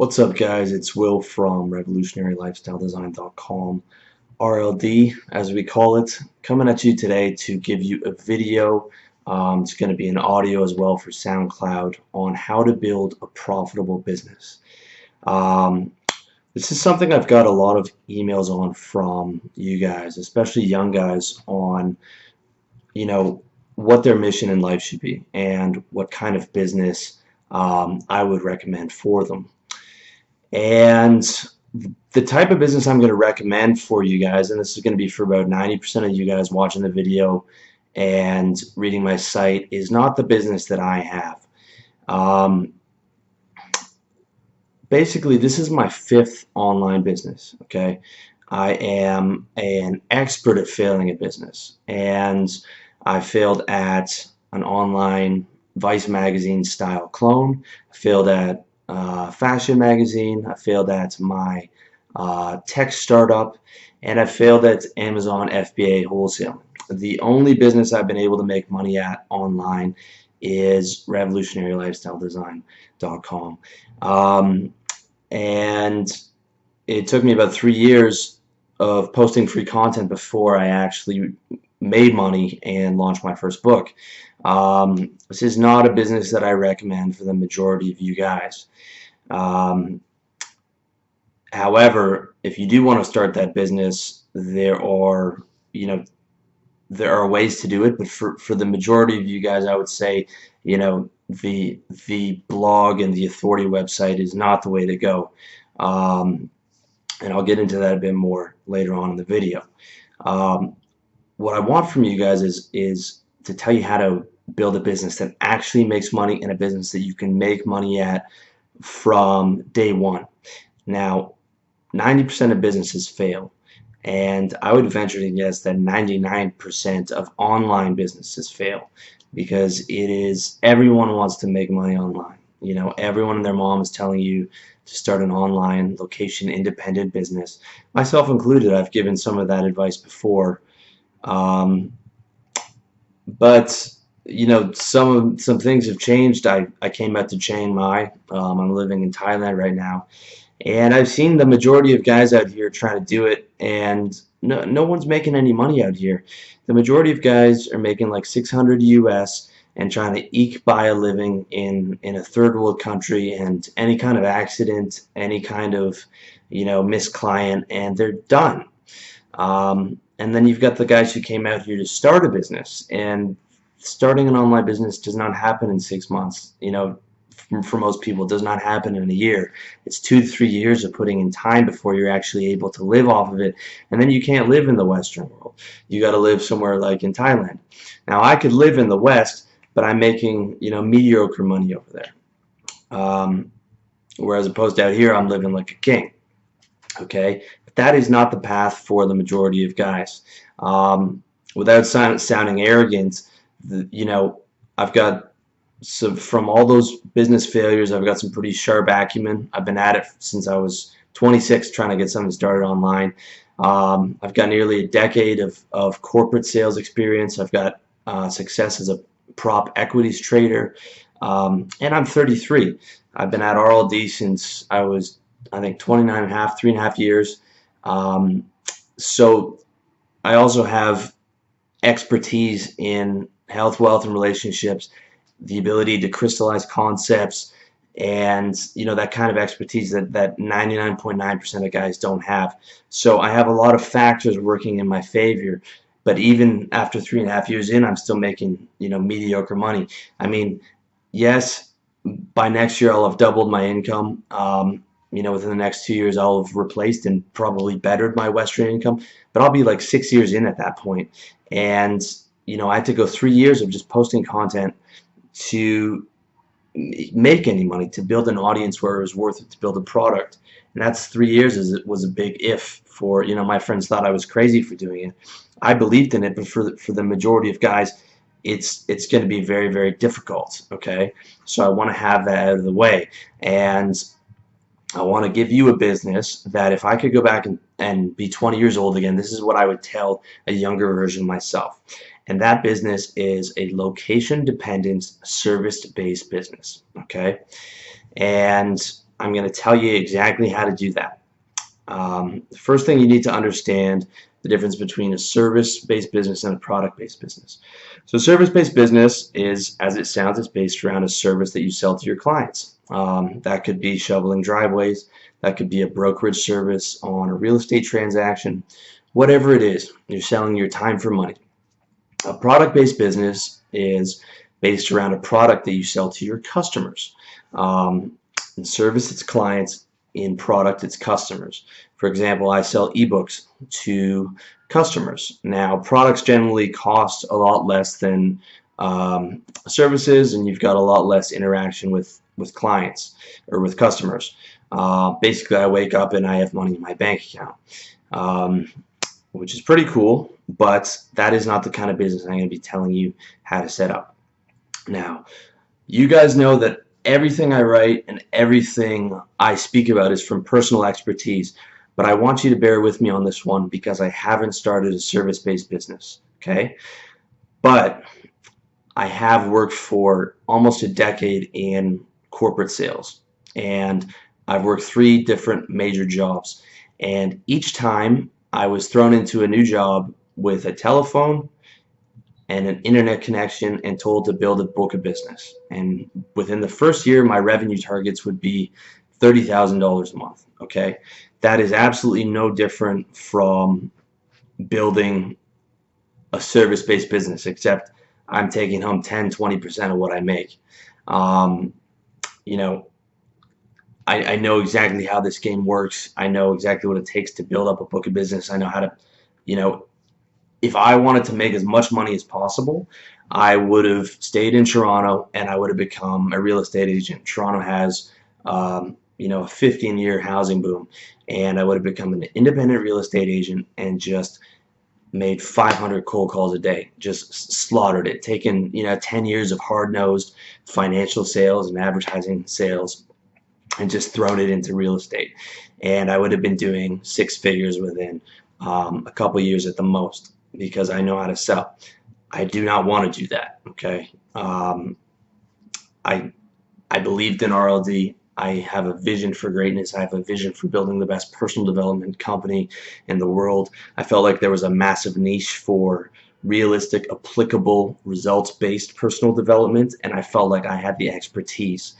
What's up, guys? It's Will from revolutionarylifestyledesign.com, RLD as we call it, coming at you today to give you a video. It's going to be an audio as well for SoundCloud on how to build a profitable business. Um, this is something I've got a lot of emails on from you guys, especially young guys, on you know what their mission in life should be and what kind of business I would recommend for them. And the type of business I'm going to recommend for you guys, and this is going to be for about 90% of you guys watching the video and reading my site, is not the business that I have. Um, Basically, this is my 5th online business. Okay, I am an expert at failing at business, and I failed at an online Vice magazine style clone. I failed at fashion magazine. I failed at my tech startup, and I failed at Amazon FBA wholesale. The only business I've been able to make money at online is revolutionarylifestyledesign.com. And it took me about 3 years of posting free content before I actually made money and launched my first book. This is not a business that I recommend for the majority of you guys. However, if you do want to start that business, there are ways to do it, but for the majority of you guys, I would say, the blog and the authority website is not the way to go. And I'll get into that a bit more later on in the video. What I want from you guys is to tell you how to build a business that actually makes money, and a business that you can make money at from day one. Now, 90% of businesses fail, and I would venture to guess that 99% of online businesses fail, because everyone wants to make money online. Everyone and their mom is telling you to start an online location independent business, myself included. I've given some of that advice before, but some things have changed. I came out to Chiang Mai. I'm living in Thailand right now, and I've seen the majority of guys out here trying to do it, and no one's making any money out here. The majority of guys are making like 600 US and trying to eke by a living in a third world country, and any kind of accident, any kind of missed client, and they're done. And then you've got the guys who came out here to start a business, and starting an online business does not happen in 6 months. For most people, it does not happen in a year. It's 2 to 3 years of putting in time before you're actually able to live off of it. And then you can't live in the Western world. You got to live somewhere like in Thailand. Now, I could live in the West, but I'm making mediocre money over there. Whereas opposed to out here, I'm living like a king. Okay, but that is not the path for the majority of guys. Without sounding arrogant, I've got from all those business failures, I've got some pretty sharp acumen. I've been at it since I was 26, trying to get something started online. I've got nearly a decade of corporate sales experience. I've got success as a prop equities trader, and I'm 33. I've been at RLD since I was, I think, 29 and a half, 3.5 years. So I also have expertise in health, wealth, and relationships, the ability to crystallize concepts, and that kind of expertise that 99.9% of guys don't have. So I have a lot of factors working in my favor, but even after 3.5 years in, I'm still making mediocre money. I mean, yes, by next year I'll have doubled my income. Within the next 2 years I'll have replaced and probably bettered my Western income, but I'll be like 6 years in at that point. And I had to go 3 years of just posting content to make any money, to build an audience where it was worth it to build a product. And that's 3 years. It was a big if for my friends thought I was crazy for doing it. I believed in it, but for the majority of guys, it's going to be very, very difficult. Okay, so I want to have that out of the way, and I want to give you a business that if I could go back and be 20 years old again, this is what I would tell a younger version of myself. And that business is a location-dependent, service-based business. Okay, and I'm going to tell you exactly how to do that. The first thing you need to understand the difference between a service-based business and a product-based business. So service-based business is, as it sounds, it's based around a service that you sell to your clients. That could be shoveling driveways, that could be a brokerage service on a real estate transaction, whatever it is, you're selling your time for money. A product-based business is based around a product that you sell to your customers. In service, its clients. In product, its customers. For example, I sell ebooks to customers. Now, products generally cost a lot less than services, and you've got a lot less interaction with clients or with customers. Basically, I wake up and I have money in my bank account, which is pretty cool, but that is not the kind of business I'm going to be telling you how to set up. Now, you guys know that everything I write and everything I speak about is from personal expertise, but I want you to bear with me on this one because I haven't started a service-based business, okay? But I have worked for almost a decade in corporate sales, and I've worked 3 different major jobs, and each time I was thrown into a new job with a telephone and an internet connection and told to build a book of business. And within the first year, my revenue targets would be $30,000 a month. Okay, that is absolutely no different from building a service-based business, except I'm taking home 10-20% of what I make. You know, I know exactly how this game works. I know exactly what it takes to build up a book of business. I know how to, you know, if I wanted to make as much money as possible, I would have stayed in Toronto and I would have become a real estate agent. Toronto has, you know, a 15-year housing boom, and I would have become an independent real estate agent and just made 500 cold calls a day, just slaughtered it, taken, you know, 10 years of hard-nosed financial sales and advertising sales and just thrown it into real estate. And I would have been doing 6 figures within a couple years at the most, because I know how to sell. I do not want to do that, okay? I believed in RLD. I have a vision for greatness. I have a vision for building the best personal development company in the world. I felt like there was a massive niche for realistic, applicable, results-based personal development, and I felt like I had the expertise.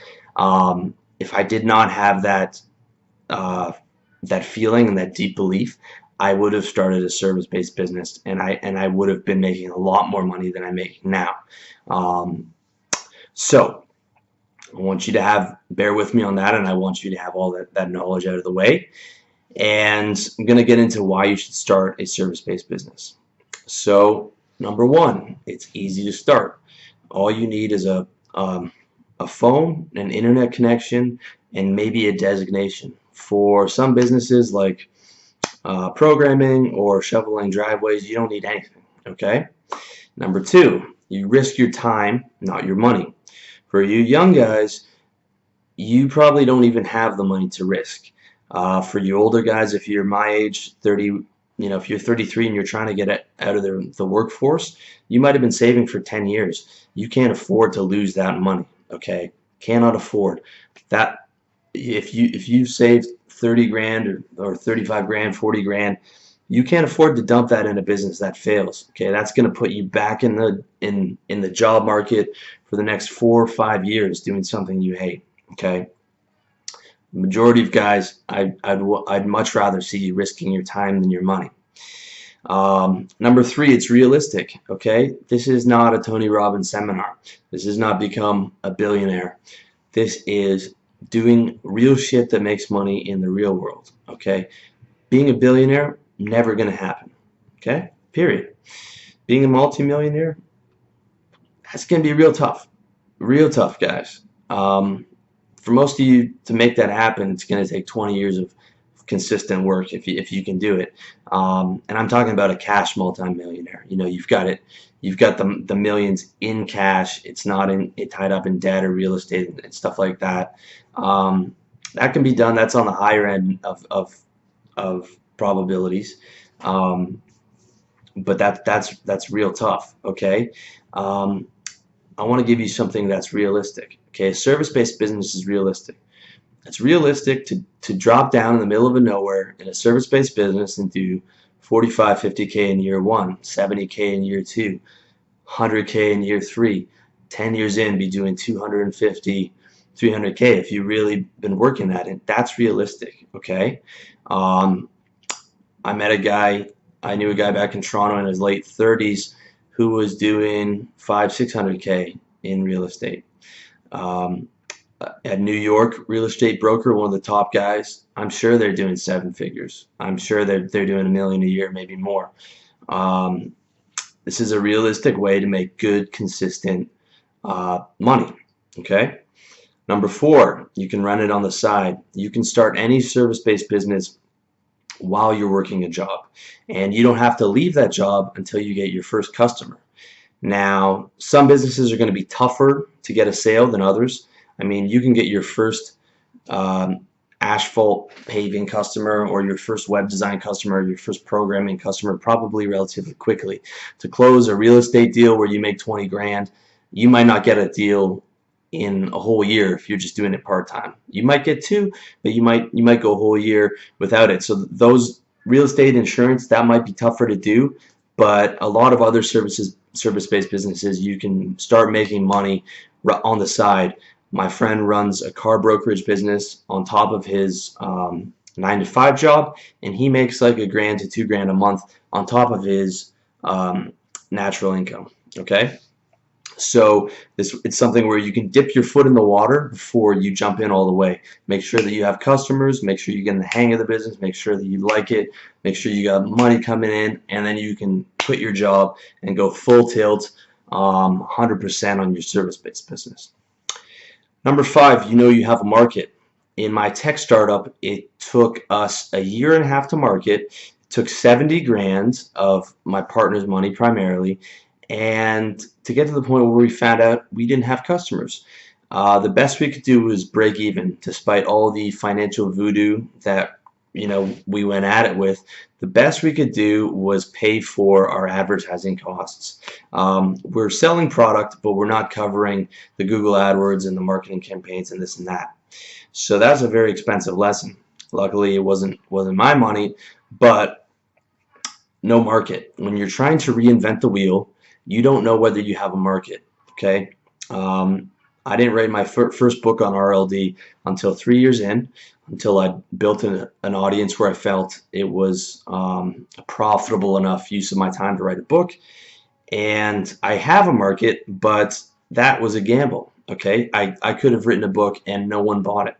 If I did not have that that feeling and that deep belief, I would have started a service-based business, and I would have been making a lot more money than I'm making now. So I want you to bear with me on that, and I want you to have all that knowledge out of the way. And I'm going to get into why you should start a service-based business. So number 1, it's easy to start. All you need is a phone, an internet connection, and maybe a designation. For some businesses like programming or shoveling driveways, you don't need anything, okay? Number 2, you risk your time, not your money. For you young guys, you probably don't even have the money to risk. For you older guys, if you're my age, 30, you know, if you're 33 and you're trying to get out of the workforce, you might have been saving for 10 years. You can't afford to lose that money, okay? Cannot afford that. If you saved 30 grand or 35 grand, 40 grand, you can't afford to dump that in a business that fails. Okay, that's going to put you back in the job market for the next 4 or 5 years doing something you hate. Okay, the majority of guys, I'd much rather see you risking your time than your money. Number 3, it's realistic. Okay, this is not a Tony Robbins seminar. This is not become a billionaire. This is doing real shit that makes money in the real world. Okay, being a billionaire, never gonna happen. Okay, period. Being a multimillionaire, that's gonna be real tough, guys. For most of you to make that happen, it's gonna take 20 years of consistent work if you can do it. And I'm talking about a cash multimillionaire. You know, you've got the millions in cash. It's not tied up in debt or real estate and stuff like that. That can be done. That's on the higher end of probabilities. But that's real tough. Okay. I want to give you something that's realistic. Okay, a service-based business is realistic. It's realistic to drop down in the middle of nowhere in a service-based business and do 45, 50K in year one, 70K in year two, 100K in year three, 10 years in, be doing 250, 300K if you've really been working at it. That's realistic, okay? Um, I met a guy, I knew a guy back in Toronto in his late 30s who was doing 5, 600K in real estate. Um, at New York real estate broker, one of the top guys, I'm sure they're doing seven figures. I'm sure they're doing $1 million a year, maybe more. Um, this is a realistic way to make good, consistent money. Okay. Number four, you can run it on the side. You can start any service-based business while you're working a job, and you don't have to leave that job until you get your first customer. Now, some businesses are going to be tougher to get a sale than others. I mean, you can get your first asphalt paving customer or your first web design customer, or your first programming customer probably relatively quickly. To close a real estate deal where you make 20 grand, you might not get a deal in a whole year if you're just doing it part-time. You might get two, but you might go a whole year without it. So those real estate insurance, that might be tougher to do, but a lot of other service-based businesses, you can start making money on the side. My friend runs a car brokerage business on top of his 9-to-5 job, and he makes like $1,000 to $2,000 a month on top of his natural income. Okay, so it's something where you can dip your foot in the water before you jump in all the way. Make sure that you have customers, make sure you get in the hang of the business, make sure that you like it, make sure you got money coming in, and then you can quit your job and go full tilt 100% on your service-based business. Number five, you know you have a market. In my tech startup, it took us 1.5 years to market. It took 70 grand of my partner's money primarily, and to get to the point where we found out we didn't have customers. The best we could do was break even, despite all the financial voodoo that we went at it with. The best we could do was pay for our advertising costs. We're selling product, but we're not covering the Google AdWords and the marketing campaigns and this and that. So that's a very expensive lesson. Luckily, it wasn't my money, but no market. When you're trying to reinvent the wheel, you don't know whether you have a market. Okay. I didn't write my first book on RLD until 3 years in, until I built an audience where I felt it was a profitable enough use of my time to write a book. And I have a market, but that was a gamble. Okay, I could have written a book and no one bought it.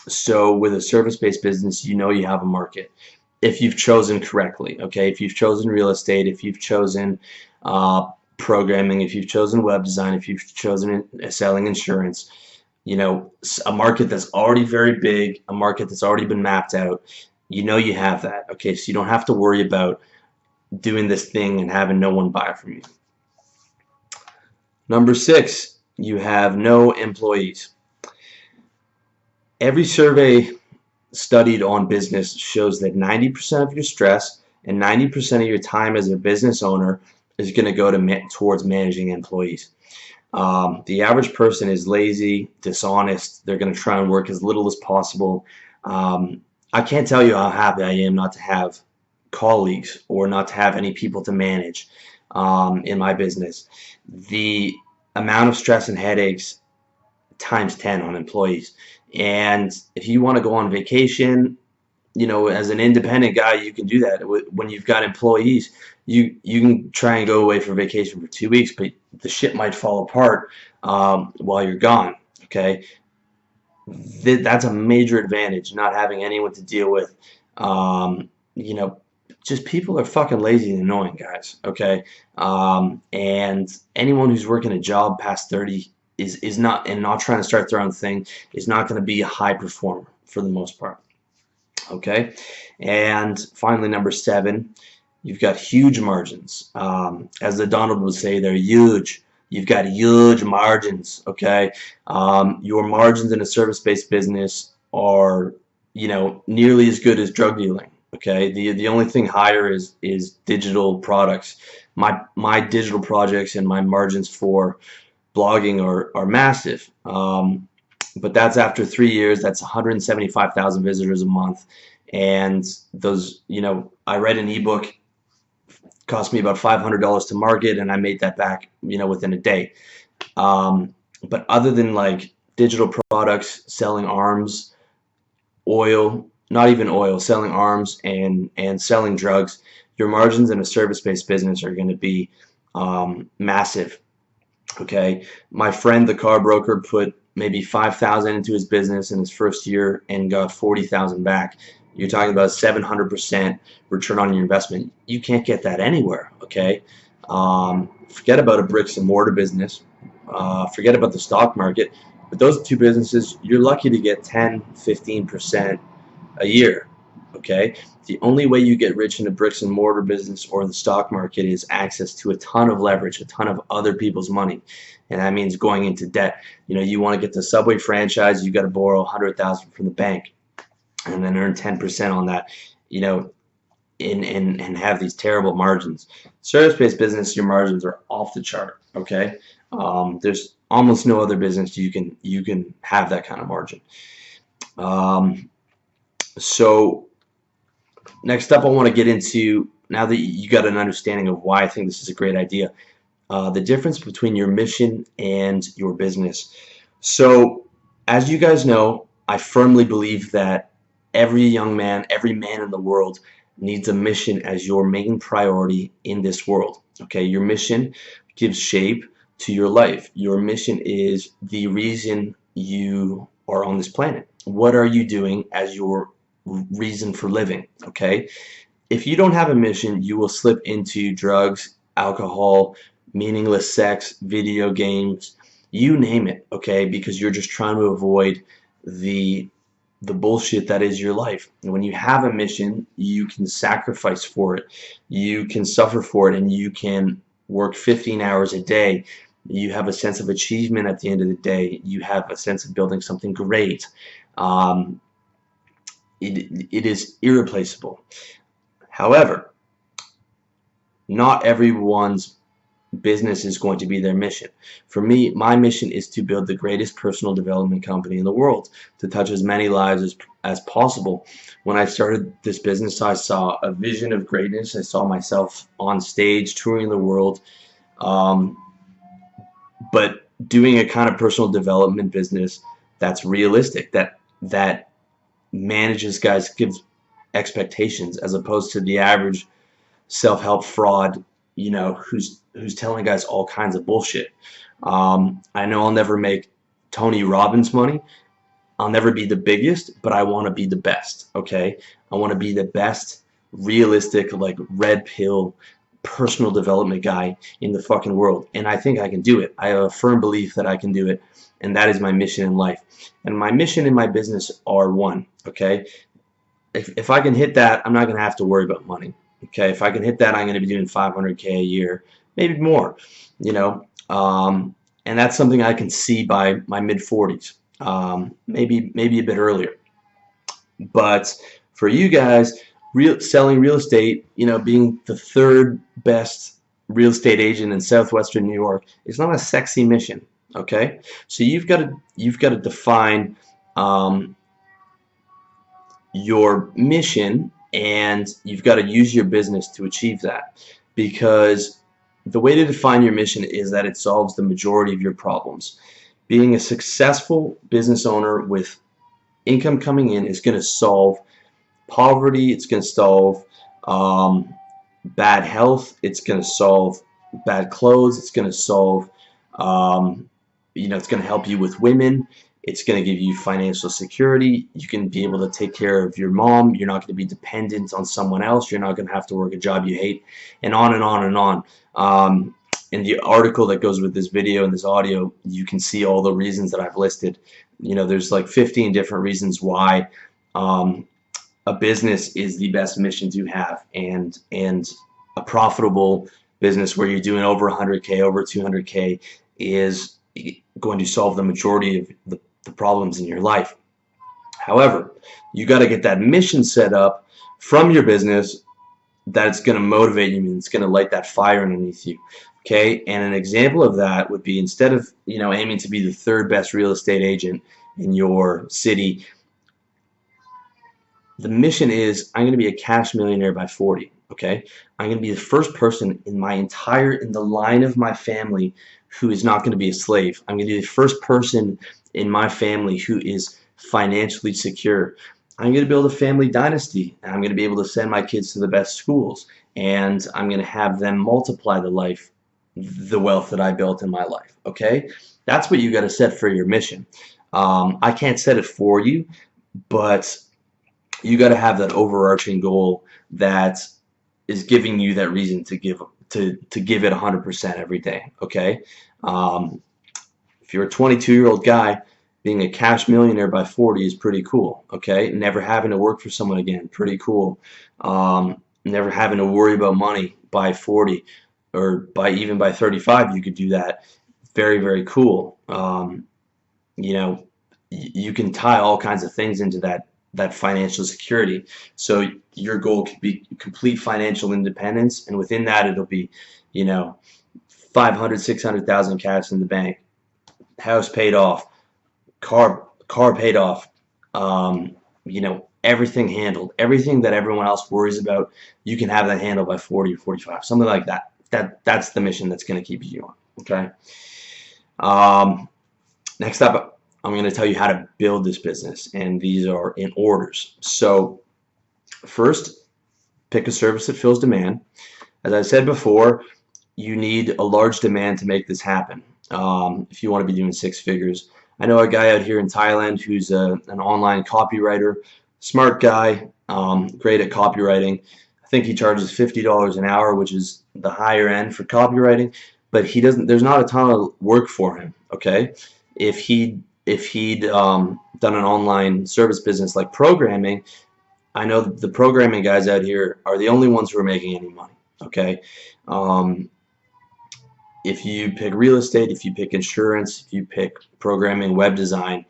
So with a service-based business, you know you have a market if you've chosen correctly. Okay, if you've chosen real estate, if you've chosen programming, if you've chosen web design, if you've chosen selling insurance, a market that's already very big, a market that's already been mapped out, you have that. Okay, so you don't have to worry about doing this thing and having no one buy from you. Number six, you have no employees. Every survey studied on business shows that 90% of your stress and 90% of your time as a business owner is going to go towards managing employees. The average person is lazy, dishonest. They're going to try and work as little as possible. I can't tell you how happy I am not to have colleagues or not to have any people to manage in my business. The amount of stress and headaches times 10 on employees. And if you want to go on vacation, as an independent guy, you can do that. When you've got employees, you can try and go away for vacation for 2 weeks, but the shit might fall apart while you're gone. Okay, that's a major advantage, not having anyone to deal with. Just people are fucking lazy and annoying, guys. Okay, and anyone who's working a job past 30 is not trying to start their own thing is not going to be a high performer for the most part. Okay, and finally, number seven, you've got huge margins. As the Donald would say, they're huge. You've got huge margins. Okay, your margins in a service-based business are, nearly as good as drug dealing. Okay, the only thing higher is digital products. My digital projects and my margins for blogging are massive. but that's after 3 years. That's 175,000 visitors a month. And those, I read an ebook, cost me about $500 to market, and I made that back, within a day. But other than like digital products, selling arms, oil, not even oil, selling arms and selling drugs, your margins in a service-based business are going to be massive. Okay, my friend, the car broker, put maybe 5,000 into his business in his first year and got 40,000 back. You're talking about 700% return on your investment. You can't get that anywhere. Okay, forget about a bricks and mortar business. Forget about the stock market. But those two businesses, you're lucky to get 10, 15% a year. Okay, the only way you get rich in a bricks and mortar business or the stock market is access to a ton of leverage, a ton of other people's money, and that means going into debt. You want to get the Subway franchise, you got to borrow 100,000 from the bank, and then earn 10% on that. And have these terrible margins. Service-based business, your margins are off the chart. Okay, there's almost no other business you can have that kind of margin. So next up, I want to get into, now that you got an understanding of why I think this is a great idea, the difference between your mission and your business. So as you guys know, I firmly believe that every young man, every man in the world needs a mission as your main priority in this world. Okay, your mission gives shape to your life. Your mission is the reason you are on this planet. What are you doing as your reason for living? Okay, if you don't have a mission, you will slip into drugs, alcohol, meaningless sex, video games, you name it. Okay, because you're just trying to avoid the bullshit that is your life. And when you have a mission, you can sacrifice for it, you can suffer for it, and you can work 15 hours a day. You have a sense of achievement at the end of the day. You have a sense of building something great. It is irreplaceable. However, not everyone's business is going to be their mission. For me, my mission is to build the greatest personal development company in the world, to touch as many lives as possible. When I started this business, I saw a vision of greatness. I saw myself on stage touring the world, but doing a kind of personal development business that's realistic, that manages guys, gives expectations, as opposed to the average self-help fraud, who's telling guys all kinds of bullshit. I know I'll never make Tony Robbins money. I'll never be the biggest, but I want to be the best. Okay, I want to be the best realistic, like, red pill personal development guy in the fucking world, and I think I can do it. I have a firm belief that I can do it, and that is my mission in life. And my mission in my business are one. Okay, if I can hit that, I'm not going to have to worry about money. Okay, if I can hit that, I'm going to be doing 500K a year, maybe more, and that's something I can see by my mid-40s, maybe a bit earlier. But for you guys, selling real estate, being the third best real estate agent in Southwestern New York is not a sexy mission. Okay, so you've got to define your mission, and you've got to use your business to achieve that, because the way to define your mission is that it solves the majority of your problems. Being a successful business owner with income coming in is going to solve poverty, it's going to solve bad health, it's going to solve bad clothes, it's going to solve it's going to help you with women. It's going to give you financial security. You can be able to take care of your mom. You're not going to be dependent on someone else. You're not going to have to work a job you hate, and on and on and on. In the article that goes with this video and this audio, you can see all the reasons that I've listed. There's like 15 different reasons why a business is the best mission to have, and a profitable business where you're doing over 100K, over 200K is going to solve the majority of the problems in your life. However, you got to get that mission set up from your business that's going to motivate you, and it's going to light that fire underneath you. Okay, and an example of that would be, instead of aiming to be the third best real estate agent in your city. The mission is, I'm going to be a cash millionaire by 40. Okay, I'm going to be the first person in the line of my family who is not going to be a slave. I'm going to be the first person in my family who is financially secure. I'm going to build a family dynasty, and I'm going to be able to send my kids to the best schools, and I'm going to have them multiply the wealth that I built in my life. Okay, that's what you got to set for your mission. I can't set it for you, but you got to have that overarching goal that is giving you that reason to give it 100% every day. Okay, if you're a 22-year-old guy, being a cash millionaire by 40 is pretty cool. Okay, never having to work for someone again, pretty cool. Never having to worry about money by 40, or even by 35, you could do that. Very, very cool. You know, you can tie all kinds of things into that financial security. So your goal could be complete financial independence, and within that, it'll be, 500, 600,000 cash in the bank, house paid off, car paid off, everything handled, everything that everyone else worries about, you can have that handled by 40 or 45, something like that. That's the mission that's going to keep you on. Okay. Next up, I'm going to tell you how to build this business, and these are in orders. So first, pick a service that fills demand. As I said before, you need a large demand to make this happen. If you want to be doing six figures. I know a guy out here in Thailand who's an online copywriter, smart guy, great at copywriting. I think he charges $50 an hour, which is the higher end for copywriting, but there's not a ton of work for him. Okay, if he'd done an online service business like programming, I know the programming guys out here are the only ones who are making any money. Okay, if you pick real estate, if you pick insurance, if you pick programming, web design,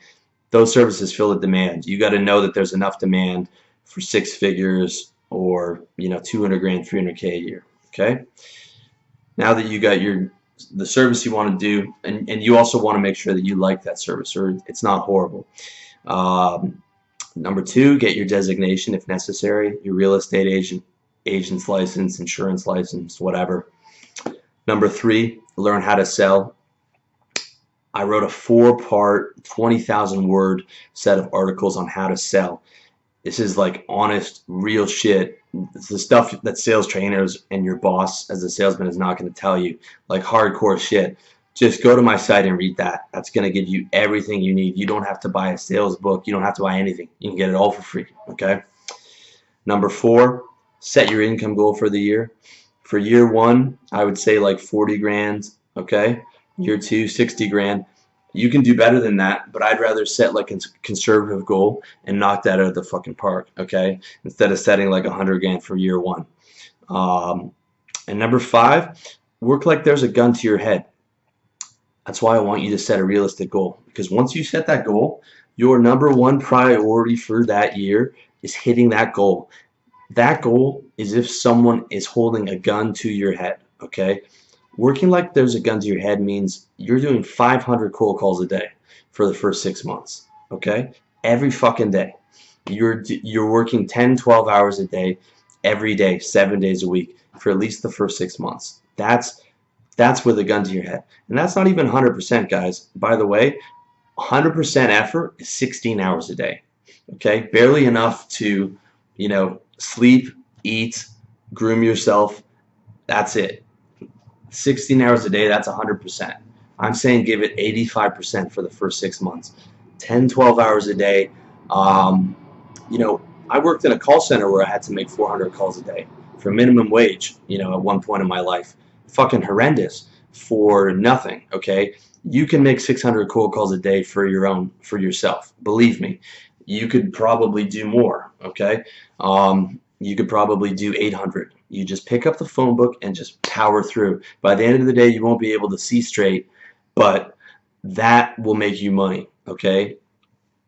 those services fill the demand. You got to know that there's enough demand for six figures, or 200 grand, 300K a year. Okay. Now that you got the service you want to do, and you also want to make sure that you like that service or it's not horrible. Number two, get your designation if necessary, your real estate agent's license, insurance license, whatever. Number three, learn how to sell. I wrote a 4-part, 20,000 word set of articles on how to sell. This is like honest, real shit. It's the stuff that sales trainers and your boss as a salesman is not going to tell you, like hardcore shit. Just go to my site and read that. That's going to give you everything you need. You don't have to buy a sales book. You don't have to buy anything. You can get it all for free. Okay. Number four, set your income goal for the year. For year one, I would say like 40 grand. Okay. Year two, 60 grand. You can do better than that, but I'd rather set like a conservative goal and knock that out of the fucking park. Okay. Instead of setting like 100 grand for year one. And number five, work like there's a gun to your head. That's why I want you to set a realistic goal, because once you set that goal, your number one priority for that year is hitting that goal. That goal is if someone is holding a gun to your head. Okay. Working like there's a gun to your head means you're doing 500 cold calls a day for the first 6 months. Okay. Every fucking day. You're working 10, 12 hours a day, every day, 7 days a week for at least the first 6 months. That's with a gun to your head. And that's not even 100%, guys. By the way, 100% effort is 16 hours a day. Okay. Barely enough to, sleep, eat, groom yourself. That's it. 16 hours a day, that's 100%. I'm saying give it 85% for the first 6 months. 10, 12 hours a day. I worked in a call center where I had to make 400 calls a day for minimum wage, at one point in my life. Fucking horrendous for nothing, okay? You can make 600 cold calls a day for yourself. Believe me, you could probably do more, okay? You could probably do 800. You just pick up the phone book and just power through. By the end of the day, you won't be able to see straight, but that will make you money, okay?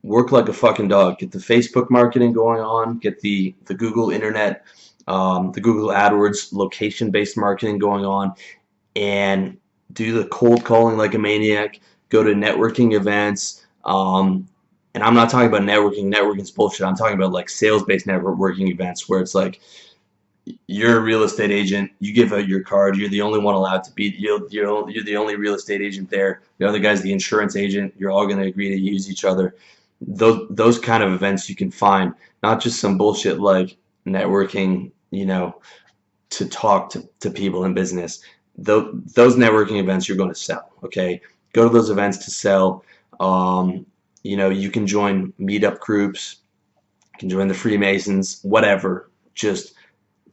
Work like a fucking dog. Get the Facebook marketing going on. Get the Google Internet, the Google AdWords location-based marketing going on, and do the cold calling like a maniac. Go to networking events. and I'm not talking about networking. Networking's bullshit. I'm talking about like sales-based networking events where it's like you're a real estate agent. You give out your card. You're the only one allowed to be. You're the only real estate agent there. The other guy's the insurance agent. You're all going to agree to use each other. Those kind of events you can find, not just some bullshit like networking, to talk to people in business. Those networking events you're going to sell. Okay, go to those events to sell. You can join meetup groups. You can join the Freemasons. Whatever. Just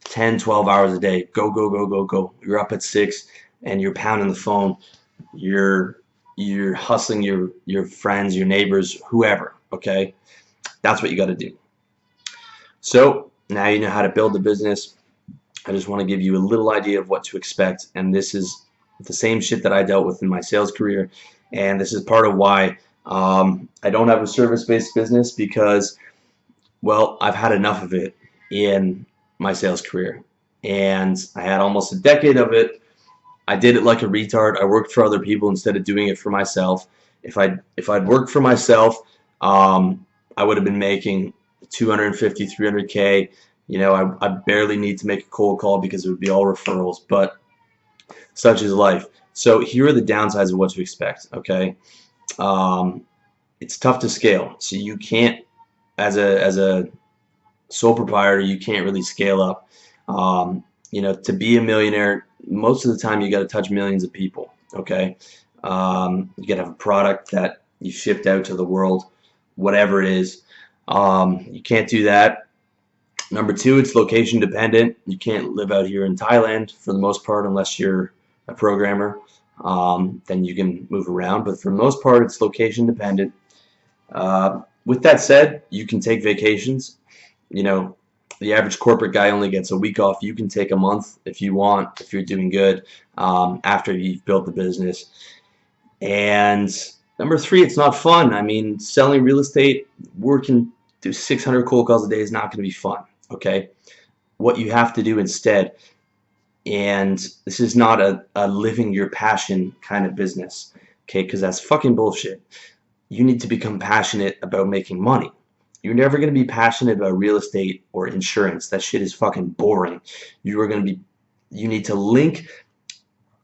10, 12 hours a day. Go, go, go, go, go. You're up at 6 and you're pounding the phone. You're hustling your friends, your neighbors, whoever. Okay, that's what you got to do. So now you know how to build the business. I just want to give you a little idea of what to expect, and this is the same shit that I dealt with in my sales career, and this is part of why I don't have a service-based business, because, well, I've had enough of it in my sales career, and I had almost a decade of it. I did it like a retard. I worked for other people instead of doing it for myself. If I'd worked for myself, I would have been making 250, 300K. I barely need to make a cold call because it would be all referrals, but such is life. So here are the downsides of what to expect, okay? It's tough to scale. So you can't, as a sole proprietor, you can't really scale up. To be a millionaire, most of the time you got to touch millions of people, okay? You got to have a product that you shipped out to the world, whatever it is. You can't do that. Number 2, it's location dependent. You can't live out here in Thailand for the most part unless you're a programmer. Then you can move around, but for the most part, it's location dependent. With that said, you can take vacations. The average corporate guy only gets a week off. You can take a month if you want, if you're doing good, after you've built the business. And number 3, it's not fun. I mean, selling real estate, working, do 600 cold calls a day is not going to be fun, okay? What you have to do instead, and this is not a living your passion kind of business, okay, because that's fucking bullshit. You need to become passionate about making money. You're never going to be passionate about real estate or insurance. That shit is fucking boring. You need to link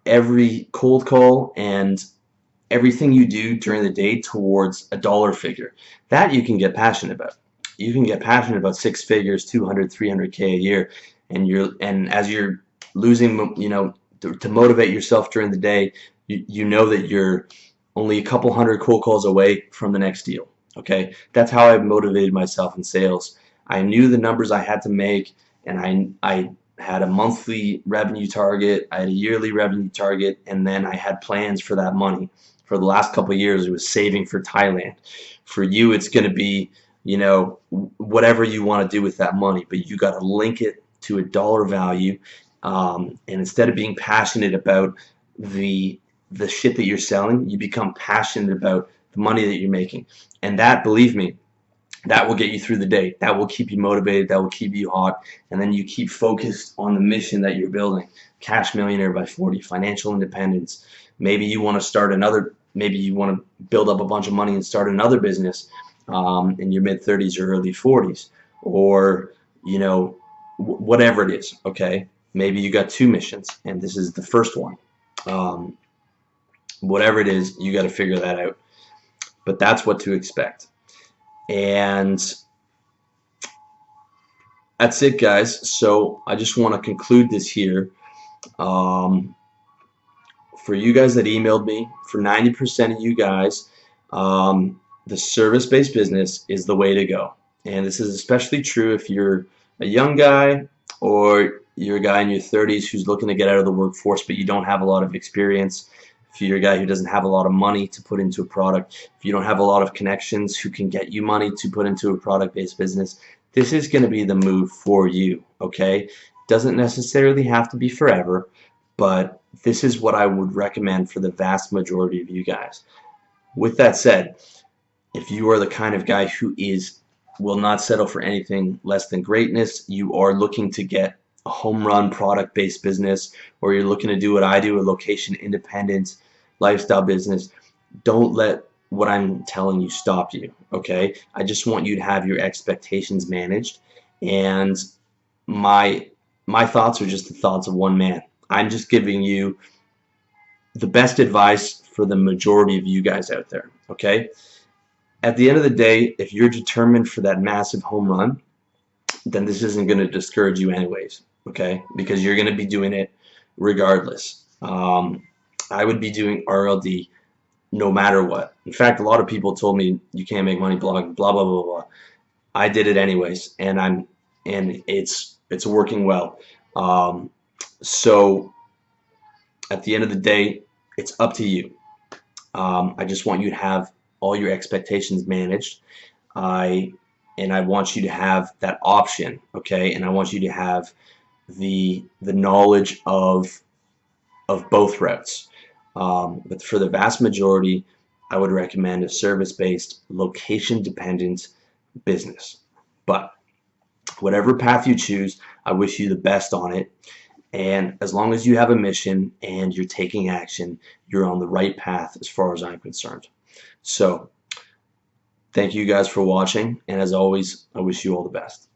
every cold call and everything you do during the day towards a dollar figure. That you can get passionate about. You can get passionate about 6 figures, 200, 300K a year, and as you're losing, to motivate yourself during the day, you know that you're only a couple hundred cold calls away from the next deal. Okay, that's how I motivated myself in sales. I knew the numbers I had to make, and I had a monthly revenue target, I had a yearly revenue target, and then I had plans for that money. For the last couple of years, it was saving for Thailand. For you, it's going to be, whatever you want to do with that money, but you got to link it to a dollar value. And instead of being passionate about the shit that you're selling, you become passionate about the money that you're making. And that, believe me, that will get you through the day. That will keep you motivated. That will keep you hot. And then you keep focused on the mission that you're building. Cash millionaire by 40, financial independence. Maybe you want to build up a bunch of money and start another business in your mid-30s or early 40s. Or, whatever it is, okay? Maybe you got 2 missions, and this is the first one. Whatever it is, you got to figure that out. But that's what to expect. And that's it, guys. So I just want to conclude this here. For you guys that emailed me, for 90% of you guys, the service-based business is the way to go. And this is especially true if you're a young guy or you're a guy in your 30s who's looking to get out of the workforce, but you don't have a lot of experience. If you're a guy who doesn't have a lot of money to put into a product, if you don't have a lot of connections who can get you money to put into a product-based business, this is going to be the move for you, okay? Doesn't necessarily have to be forever, but this is what I would recommend for the vast majority of you guys. With that said, if you are the kind of guy who will not settle for anything less than greatness, you are looking to get a home run product-based business, or you're looking to do what I do, a location independent lifestyle business, don't let what I'm telling you stop you, okay? I just want you to have your expectations managed, and my my thoughts are just the thoughts of one man. I'm just giving you the best advice for the majority of you guys out there, okay? At the end of the day, if you're determined for that massive home run, then this isn't going to discourage you anyways, okay? Because you're going to be doing it regardless. I would be doing RLD no matter what. In fact, a lot of people told me you can't make money blogging, blah blah blah blah. I did it anyways, and it's working well. Um, so at the end of the day, it's up to you. I just want you to have all your expectations managed. I I want you to have that option, okay? And I want you to have the knowledge of both routes. But for the vast majority, I would recommend a service-based, location-dependent business. But whatever path you choose, I wish you the best on it. And as long as you have a mission and you're taking action, you're on the right path as far as I'm concerned. So, thank you guys for watching, and as always, I wish you all the best.